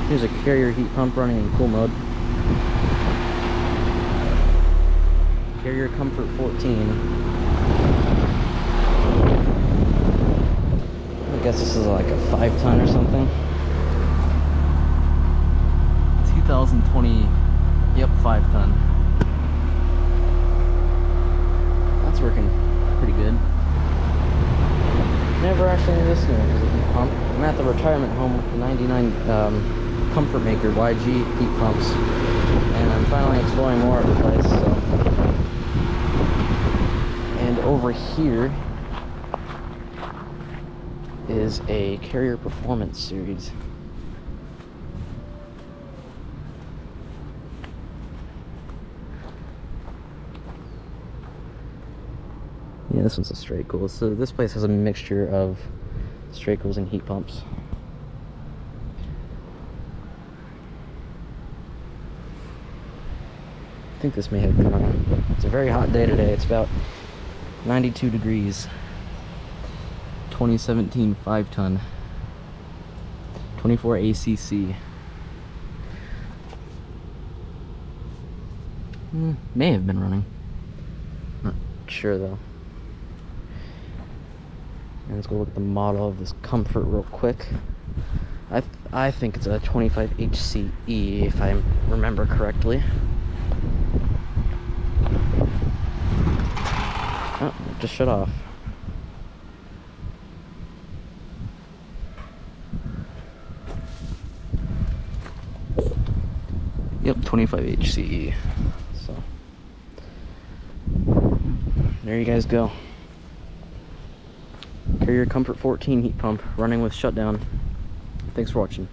Here's a Carrier heat pump running in cool mode. Carrier Comfort 14. I guess this is like a 5-ton or something. 2020, yep, 5-ton. That's working pretty good. Never actually knew this thing was a heat pump. I'm at the retirement home with the 99 Comfort Maker YG heat pumps, and I'm finally exploring more of the place. So, and over here is a Carrier Performance series. Yeah, this one's a straight cool. So this place has a mixture of straight cools and heat pumps. I think this may have been running. It's a very hot day today. It's about 92 degrees. 2017 5-ton. 24 ACC. May have been running. Not sure though. And let's go look at the model of this Comfort real quick. I think it's a 25 HCE if I remember correctly. Oh, it just shut off. Yep, 25 HCE. So there you guys go. Carrier Comfort 14 heat pump running with shutdown. Thanks for watching.